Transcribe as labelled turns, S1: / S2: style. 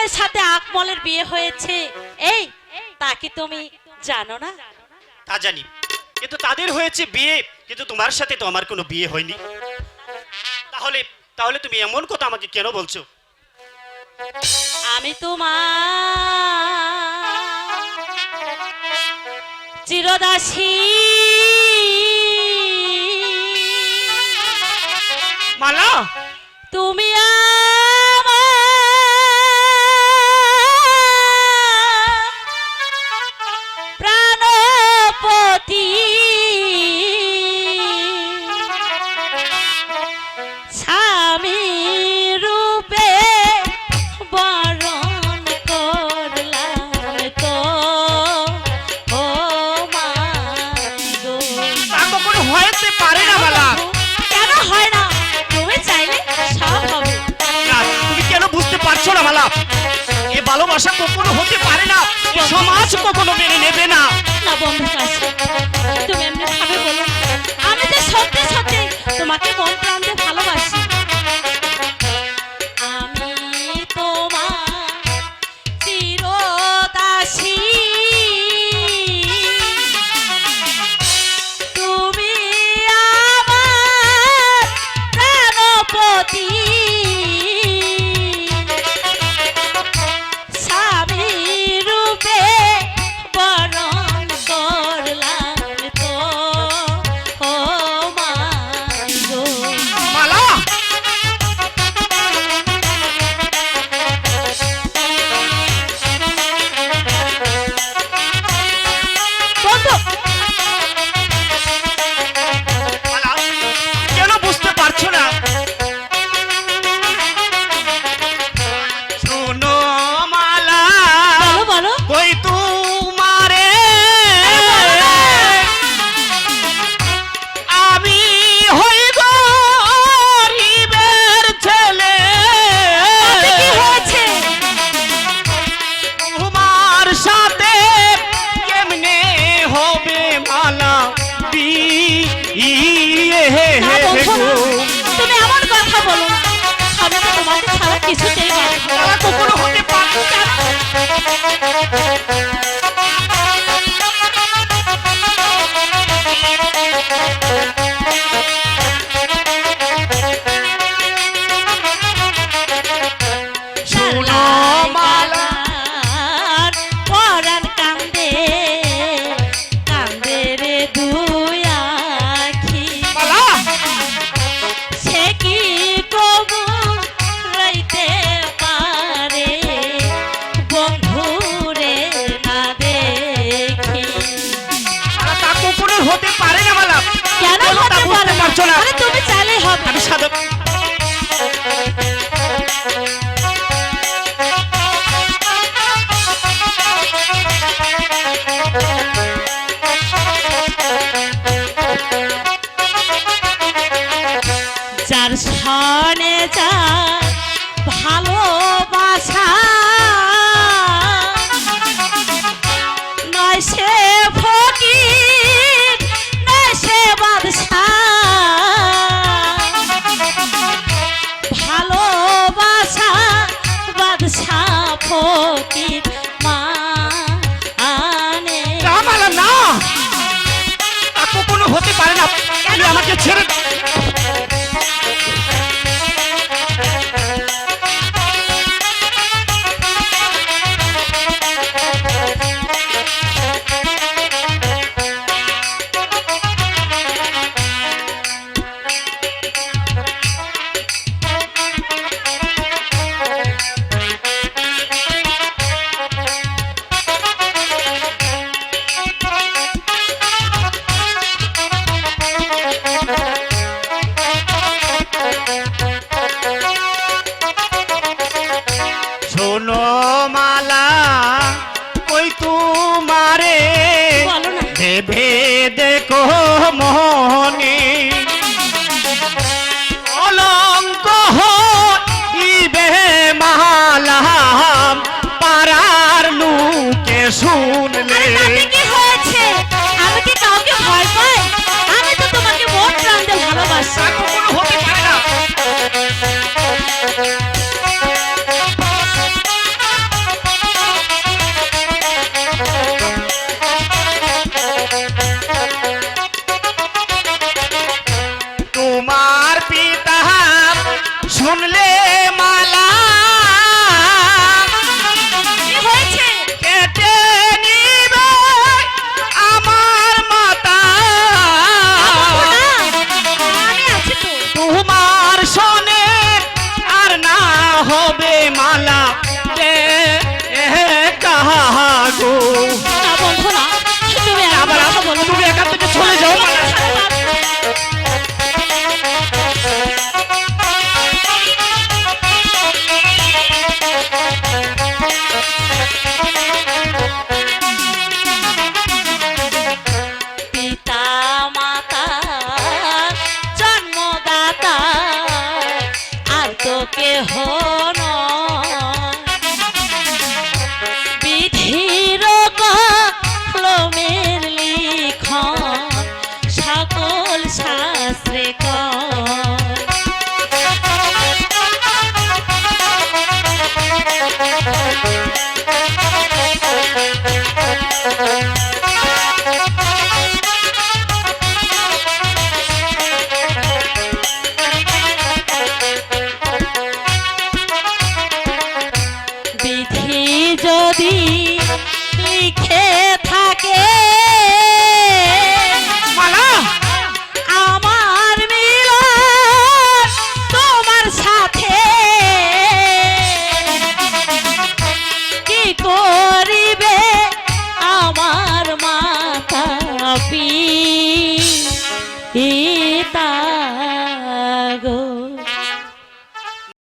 S1: রতনের সাথে আকমলের বিয়ে হয়েছে, এই তা কি তুমি জানো না?
S2: তা জানি, কিন্তু তাদের হয়েছে বিয়ে, কিন্তু তোমার সাথে তো আমার কোনো বিয়ে হয়নি। তাহলে তাহলে তুমি এমন কথা আমাকে কেন বলছো?
S1: আমি তোমার চিরদাসী
S2: মালা,
S1: তুমি প্রাণপতি স্বামী রূপে বরণ করলাম তো, ও মা গো।
S2: তা কখনো হতে পারে না মালা।
S1: কেন হয় না? তুমি চাইলে সব হবে।
S2: না, তুমি কেন বুঝতে পারছো না মালা? এ ভালোবাসা কখনো হতে পারে না, এ সমাজ কখনো মেনে নেবে না।
S1: না বন্ধু কাছে তুমি এমনি ভাবে বলো, আমি তো সত্যি সত্যি তোমাকে মন প্রাণ দিয়ে ভালোবাসি। আমি তোমার চিরদাসী, তুমি আমার প্রাণপতি স্বামী রূপে বরণ করলাম তো, ও মা গো।
S2: মালা,
S1: বন্ধু,
S2: মালা, কেন বুঝতে পারছো না? শোনো মালা,
S1: বলো বলো।
S2: কই তোমারে আমি হই গরিবের ছেলে,
S1: তাতে কি হয়েছে?
S2: তোমার সাথে কেমনে হবে মালা বিয়ে
S1: না বন্ধু,
S2: গো?
S1: তুমি এমন কথা বলো না। আমি তো তোমাকে ছাড়া কিছুতেই বাঁচব না।
S2: তারা কখনো হতে পারে না। শোনো মালা,
S1: আর পরাণ কান্দে কান্দে রে দুই আখি,
S2: মালা,
S1: সে কি কবু রইতে পারে বন্ধুরে না দেখি?
S2: তা কখনো হতে পারে না মালা।
S1: কেন
S2: বলো, তা
S1: হতে
S2: বুঝতে
S1: পারে না?
S2: পারছো না?
S1: আরে তুমি চাইলে হবে।
S2: আমি সাধক।
S1: যার সনে যার ভালোবাসা নয় সে ফকির নয় সে বাদশা, ভালোবাসা বাদশা ফকির মানে
S2: না মালা, না, তা কখনো হতে পারে না। তুমি আমাকে ছেড়ে শোনো মালা, কই তোমারে
S1: বলো না।
S2: ভেবে দেখো মনে, অলঙ্ক হইবে মালা পাড়ার লোকে শুনলে।
S1: আরে তাতে কি হয়েছে? আমি কি কাউকে ভয় পাই? আমি তো তোমাকে মন প্রাণ দিয়ে ভালোবাসি।
S2: তা কখনো হতে পারে না।
S1: ধন